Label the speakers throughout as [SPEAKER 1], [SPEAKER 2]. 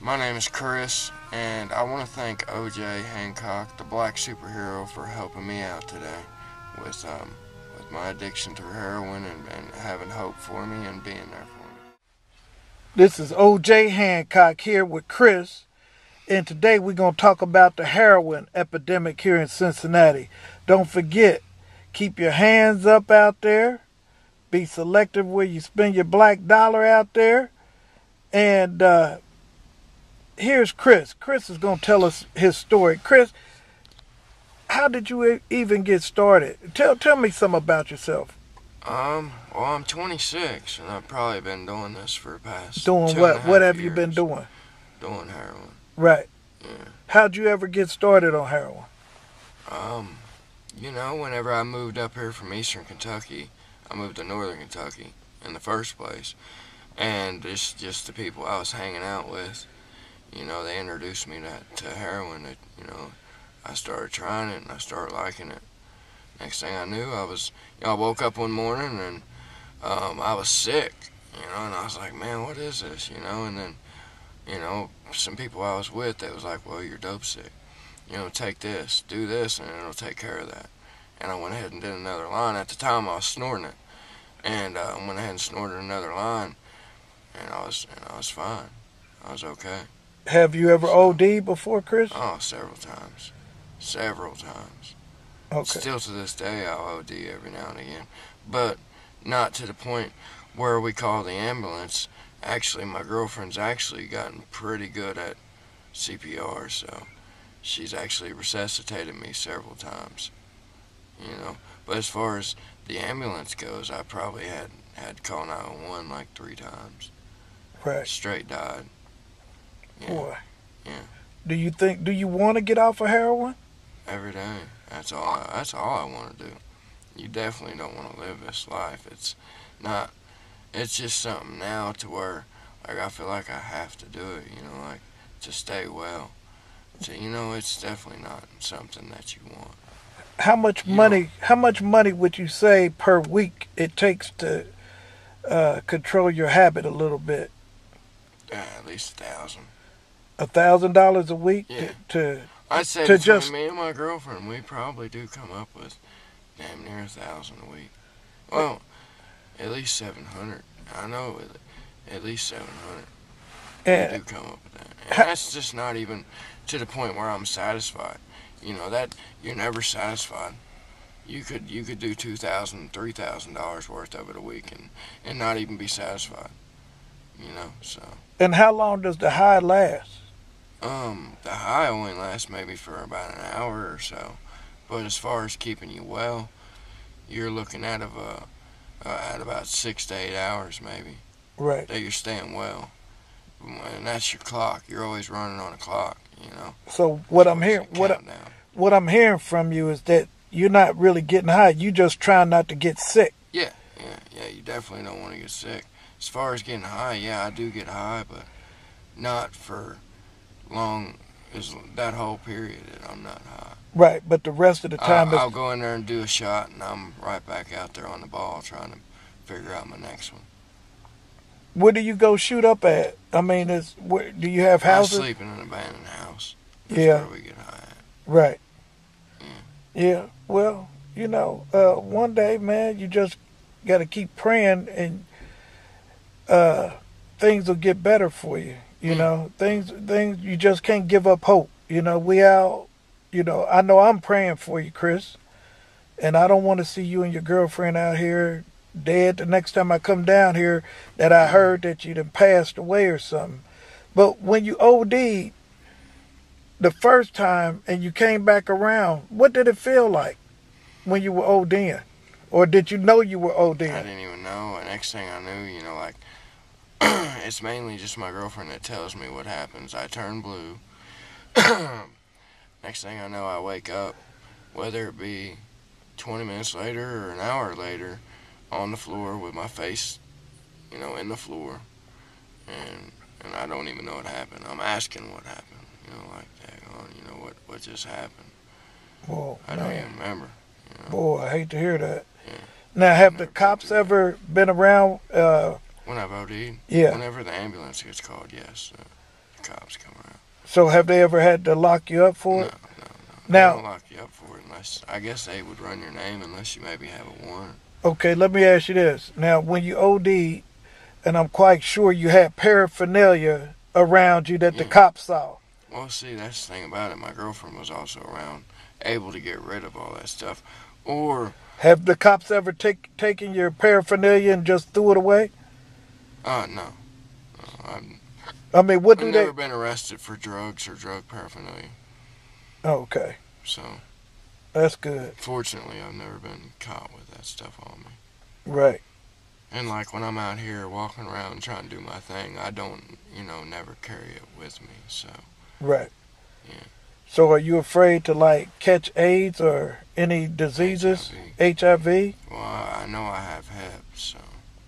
[SPEAKER 1] My name is Chris, and I want to thank OJ Hancock, the black superhero, for helping me out today with my addiction to heroin and having hope for me and being there for me.
[SPEAKER 2] This is OJ Hancock here with Chris, and today we're going to talk about the heroin epidemic here in Cincinnati. Don't forget, keep your hands up out there, be selective where you spend your black dollar out there, and here's Chris. Chris is going to tell us his story. Chris, how did you even get started? Tell me something about yourself.
[SPEAKER 1] Well, I'm 26, and I've probably been doing this for the past
[SPEAKER 2] Doing
[SPEAKER 1] two and a
[SPEAKER 2] what? What
[SPEAKER 1] half
[SPEAKER 2] have you been
[SPEAKER 1] years.
[SPEAKER 2] doing?
[SPEAKER 1] Doing heroin.
[SPEAKER 2] Right.
[SPEAKER 1] Yeah.
[SPEAKER 2] How'd you ever get started on heroin?
[SPEAKER 1] Whenever I moved up here from Eastern Kentucky, I moved to Northern Kentucky in the first place, and it's just the people I was hanging out with. They introduced me to heroin. I started trying it and I started liking it. Next thing I knew, I woke up one morning and I was sick, and I was like, man, what is this, and then, some people I was with, they was like, well, you're dope sick. Take this, do this, and it'll take care of that. And I went ahead and did another line. At the time, I was snorting it, and I went ahead and snorted another line, and I was fine. I was okay.
[SPEAKER 2] Have you ever OD'd before, Chris?
[SPEAKER 1] Oh, several times. Several times.
[SPEAKER 2] Okay.
[SPEAKER 1] Still to this day, I'll OD every now and again. But not to the point where we call the ambulance. Actually, my girlfriend's actually gotten pretty good at CPR, so she's actually resuscitated me several times. But as far as the ambulance goes, I probably had to call 911 like 3 times.
[SPEAKER 2] Right.
[SPEAKER 1] Straight died. Yeah.
[SPEAKER 2] Boy.
[SPEAKER 1] Yeah.
[SPEAKER 2] Do you want to get off of heroin?
[SPEAKER 1] Every day. That's all I want to do. You definitely don't want to live this life. It's just something now to where, like, I feel like I have to do it, like, to stay well. So, it's definitely not something that you want.
[SPEAKER 2] How much money would you say per week it takes to control your habit a little bit?
[SPEAKER 1] At least $1,000.
[SPEAKER 2] $1,000 a week
[SPEAKER 1] Yeah.
[SPEAKER 2] to
[SPEAKER 1] I'd say
[SPEAKER 2] to
[SPEAKER 1] between
[SPEAKER 2] just
[SPEAKER 1] me and my girlfriend, we probably do come up with damn near $1,000 a week. Well, at least 700. I know at least 700. We do come up with that, and that's just not even to the point where I'm satisfied. That you're never satisfied. You could do $2,000, $3,000 worth of it a week and not even be satisfied. So.
[SPEAKER 2] And how long does the high last?
[SPEAKER 1] The high only lasts maybe for about an hour or so, but as far as keeping you well, you're looking at about 6 to 8 hours maybe.
[SPEAKER 2] Right.
[SPEAKER 1] That you're staying well, and that's your clock. You're always running on a clock,
[SPEAKER 2] So what I'm hearing from you is that you're not really getting high. You just trying not to get sick.
[SPEAKER 1] Yeah. You definitely don't want to get sick. As far as getting high, yeah, I do get high, but not for long as that whole period that I'm not high.
[SPEAKER 2] Right, but the rest of the time
[SPEAKER 1] I'll go in there and do a shot, and I'm right back out there on the ball trying to figure out my next one.
[SPEAKER 2] Where do you go shoot up at? I mean, do you have houses?
[SPEAKER 1] I sleep in an abandoned house. That's where we get high at.
[SPEAKER 2] Right.
[SPEAKER 1] Yeah.
[SPEAKER 2] Well, one day, man, you just got to keep praying, and things will get better for you. Things you just can't give up hope. I know I'm praying for you, Chris, and I don't want to see you and your girlfriend out here dead the next time I come down here that I heard that you'd have passed away or something. But when you OD'd the first time and you came back around, what did it feel like when you were ODing? Or did you know you were ODing?
[SPEAKER 1] I didn't even know. And next thing I knew, like, it's mainly just my girlfriend that tells me what happens. I turn blue. Next thing I know, I wake up, whether it be 20 minutes later or an hour later, on the floor with my face, in the floor. And I don't even know what happened. I'm asking what happened, like that. What just happened?
[SPEAKER 2] Whoa,
[SPEAKER 1] I don't even remember.
[SPEAKER 2] Boy, I hate to hear that.
[SPEAKER 1] Yeah.
[SPEAKER 2] Now, have the cops ever been around?
[SPEAKER 1] When I've OD'd?
[SPEAKER 2] Yeah.
[SPEAKER 1] Whenever the ambulance gets called, yes. cops come around.
[SPEAKER 2] So have they ever had to lock you up for
[SPEAKER 1] No,
[SPEAKER 2] it?
[SPEAKER 1] no, no.
[SPEAKER 2] Now,
[SPEAKER 1] They don't lock you up for it unless, I guess they would run your name unless you maybe have a warrant.
[SPEAKER 2] okay, let me ask you this. Now, when you OD'd, and I'm quite sure you had paraphernalia around you that the
[SPEAKER 1] Yeah.
[SPEAKER 2] cops saw.
[SPEAKER 1] Well, see, that's the thing about it. My girlfriend was also around, able to get rid of all that stuff. Or,
[SPEAKER 2] Have the cops ever taken your paraphernalia and just threw it away?
[SPEAKER 1] no.
[SPEAKER 2] I mean, what
[SPEAKER 1] I've
[SPEAKER 2] do
[SPEAKER 1] never
[SPEAKER 2] they?
[SPEAKER 1] been arrested for drugs or drug paraphernalia.
[SPEAKER 2] Okay,
[SPEAKER 1] So,
[SPEAKER 2] that's good.
[SPEAKER 1] fortunately, I've never been caught with that stuff on me.
[SPEAKER 2] Right.
[SPEAKER 1] And like when I'm out here walking around trying to do my thing, I don't, never carry it with me. So,
[SPEAKER 2] Right.
[SPEAKER 1] yeah.
[SPEAKER 2] So are you afraid to like catch AIDS or any diseases? HIV,
[SPEAKER 1] Well, I know I have Hep, so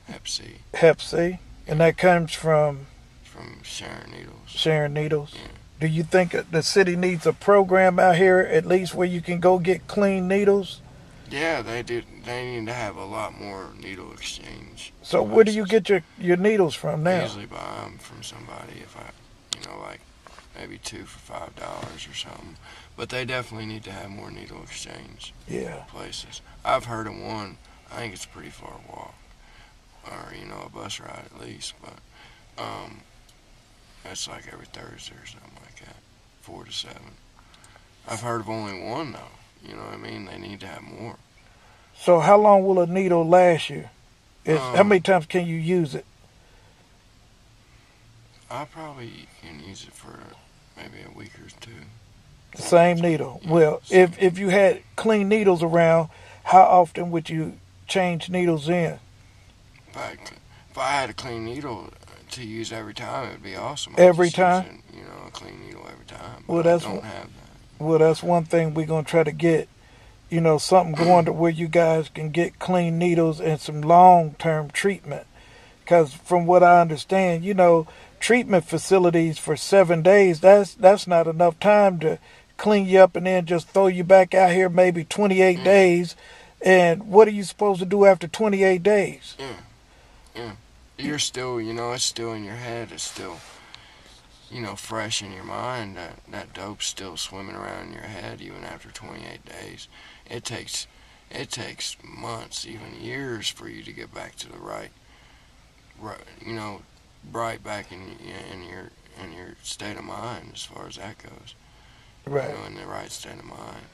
[SPEAKER 1] Hep C
[SPEAKER 2] Hep C, and that comes from
[SPEAKER 1] from sharing needles.
[SPEAKER 2] sharing needles.
[SPEAKER 1] Yeah.
[SPEAKER 2] Do you think the city needs a program out here at least where you can go get clean needles?
[SPEAKER 1] Yeah, they do. They need to have a lot more needle exchange.
[SPEAKER 2] So where do you
[SPEAKER 1] places.
[SPEAKER 2] get your needles from
[SPEAKER 1] I
[SPEAKER 2] now?
[SPEAKER 1] usually buy them from somebody if I, like maybe 2 for $5 or something. But they definitely need to have more needle exchange
[SPEAKER 2] Yeah.
[SPEAKER 1] places. I've heard of one. I think it's a pretty far walk, or a bus ride at least. But it's like every Thursday or something like that, 4 to 7. I've heard of only one though. You know what I mean? They need to have more.
[SPEAKER 2] So how long will a needle last you? How
[SPEAKER 1] Um,
[SPEAKER 2] many times can you use it?
[SPEAKER 1] I probably can use it for maybe a week or two.
[SPEAKER 2] The same needle.
[SPEAKER 1] Yeah,
[SPEAKER 2] Well,
[SPEAKER 1] same.
[SPEAKER 2] if you had clean needles around, how often would you change needles in?
[SPEAKER 1] If I had a clean needle to use every time, it would be awesome.
[SPEAKER 2] Every
[SPEAKER 1] just
[SPEAKER 2] time?
[SPEAKER 1] use a clean needle every time.
[SPEAKER 2] Well,
[SPEAKER 1] But I
[SPEAKER 2] that's
[SPEAKER 1] don't have that.
[SPEAKER 2] well, that's one thing we're gonna try to get. Something going to where you guys can get clean needles and some long-term treatment. Because from what I understand, treatment facilities for 7 days, that's not enough time to clean you up and then just throw you back out here maybe 28
[SPEAKER 1] Yeah,
[SPEAKER 2] days. And what are you supposed to do after 28 days?
[SPEAKER 1] yeah, yeah. You're still, it's still in your head. It's still, fresh in your mind. That dope's still swimming around in your head even after 28 days. It takes months, even years, for you to get back to the right, right back in your state of mind as far as that goes.
[SPEAKER 2] Right.
[SPEAKER 1] In the right state of mind.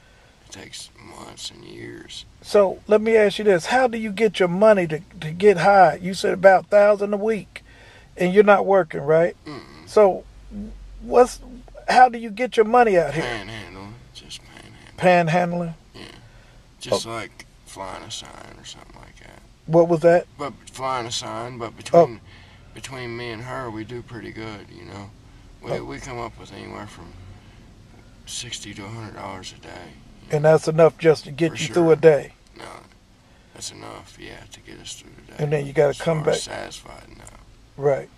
[SPEAKER 1] It takes months and years.
[SPEAKER 2] So let me ask you this: how do you get your money to get high? You said about 1,000 a week, and you're not working, right?
[SPEAKER 1] Mm-mm.
[SPEAKER 2] So how do you get your money out here?
[SPEAKER 1] Panhandling, just panhandling.
[SPEAKER 2] Panhandling.
[SPEAKER 1] Yeah, just like flying a sign or something like that.
[SPEAKER 2] What was that?
[SPEAKER 1] But flying a sign, but
[SPEAKER 2] Oh,
[SPEAKER 1] between me and her, we do pretty good. We come up with anywhere from $60 to $100 a day.
[SPEAKER 2] and that's enough just to
[SPEAKER 1] For
[SPEAKER 2] get you
[SPEAKER 1] sure.
[SPEAKER 2] through a day,
[SPEAKER 1] No, that's enough. Yeah, to get us through the day.
[SPEAKER 2] and then you got
[SPEAKER 1] As
[SPEAKER 2] to come
[SPEAKER 1] far as
[SPEAKER 2] back.
[SPEAKER 1] satisfied now.
[SPEAKER 2] Right.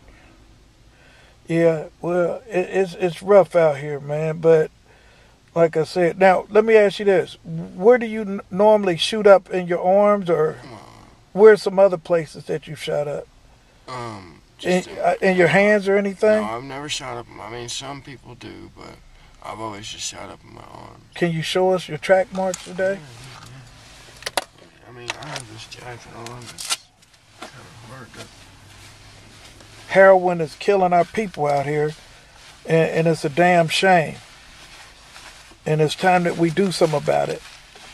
[SPEAKER 2] Yeah. Well, it's rough out here, man. But like I said, now let me ask you this: where do you normally shoot up in your arms, or
[SPEAKER 1] Come on.
[SPEAKER 2] where's some other places that you've shot up?
[SPEAKER 1] Just
[SPEAKER 2] In your hands or anything?
[SPEAKER 1] No, I've never shot up. I mean, some people do, but I've always just shot up in my arms.
[SPEAKER 2] Can you show us your track marks today?
[SPEAKER 1] I mean, I have this jacket on. It's kind of hard to.
[SPEAKER 2] Heroin is killing our people out here, and it's a damn shame. And it's time that we do something about it.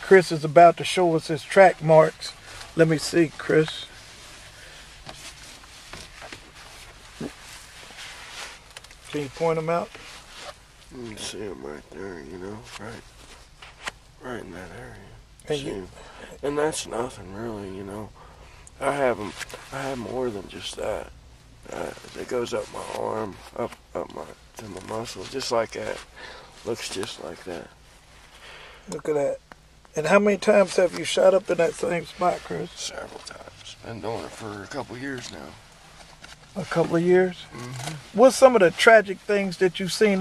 [SPEAKER 2] Chris is about to show us his track marks. Let me see, Chris. Can you point them out?
[SPEAKER 1] You can see them right there, right in that area.
[SPEAKER 2] And
[SPEAKER 1] See
[SPEAKER 2] you-
[SPEAKER 1] 'em. And that's nothing really, I have them. I have more than just that. It goes up my arm, up to my muscle, just like that. Looks just like that.
[SPEAKER 2] Look at that. And how many times have you shot up in that same spot, Chris?
[SPEAKER 1] Several times. Been doing it for a couple years now.
[SPEAKER 2] A couple of years?
[SPEAKER 1] Mm-hmm.
[SPEAKER 2] What's some of the tragic things that you've seen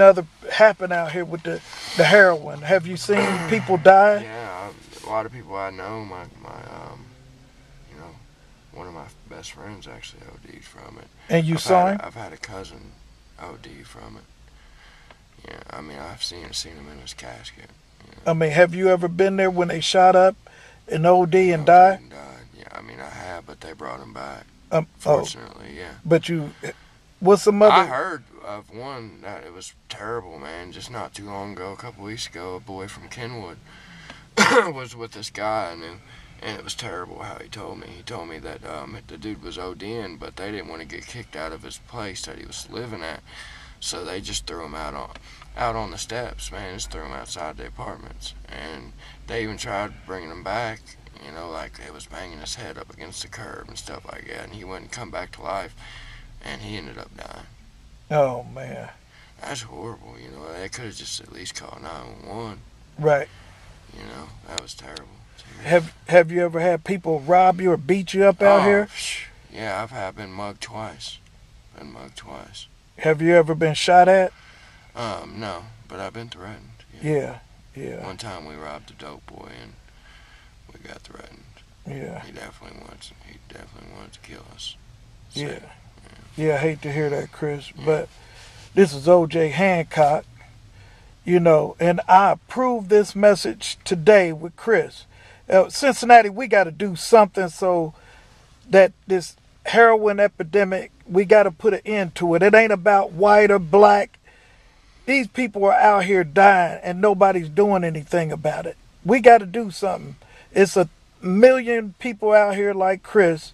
[SPEAKER 2] happen out here with the heroin? Have you seen people die?
[SPEAKER 1] Yeah, a lot of people I know, one of my best friends actually OD'd from it.
[SPEAKER 2] And you saw him?
[SPEAKER 1] I've had a cousin OD from it. Yeah, I mean, I've seen him in his casket.
[SPEAKER 2] I mean, have you ever been there when they shot up an OD and
[SPEAKER 1] OD
[SPEAKER 2] died?
[SPEAKER 1] and died. Yeah, I mean, I have, but they brought him back.
[SPEAKER 2] Oh,
[SPEAKER 1] Fortunately, yeah.
[SPEAKER 2] but what's some
[SPEAKER 1] I
[SPEAKER 2] other?
[SPEAKER 1] heard of one that it was terrible, man. Just not too long ago, a couple weeks ago, a boy from Kenwood was with this guy, and it was terrible how he told me. He told me that the dude was ODing, but they didn't want to get kicked out of his place that he was living at, so they just threw him out on the steps, man. Just threw him outside the apartments, and they even tried bringing him back. You know, like it was banging his head up against the curb and stuff like that, and he wouldn't come back to life, and he ended up dying.
[SPEAKER 2] Oh man,
[SPEAKER 1] That's horrible. You know, they could have just at least called 911.
[SPEAKER 2] right.
[SPEAKER 1] You know, that was terrible.
[SPEAKER 2] Have you ever had people rob you or beat you up out here?
[SPEAKER 1] Yeah, I've been mugged twice.
[SPEAKER 2] Have you ever been shot at?
[SPEAKER 1] No, but I've been threatened.
[SPEAKER 2] Yeah, yeah.
[SPEAKER 1] One time we robbed a dope boy and we got threatened.
[SPEAKER 2] Yeah.
[SPEAKER 1] He definitely wanted to kill us. So,
[SPEAKER 2] Yeah, I hate to hear that, Chris, but this is O.J. Hancock, you know, and I approve this message today with Chris. Cincinnati, we got to do something so that this heroin epidemic, we got to put an end to it. It ain't about white or black. These people are out here dying and nobody's doing anything about it. We got to do something. It's 1 million people out here like Chris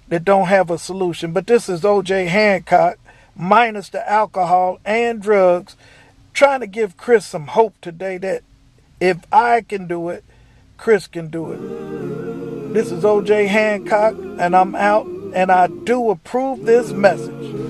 [SPEAKER 2] that don't have a solution. But this is O.J. Hancock, minus the alcohol and drugs, trying to give Chris some hope today that if I can do it, Chris can do it. This is O.J. Hancock, and I'm out, and I do approve this message.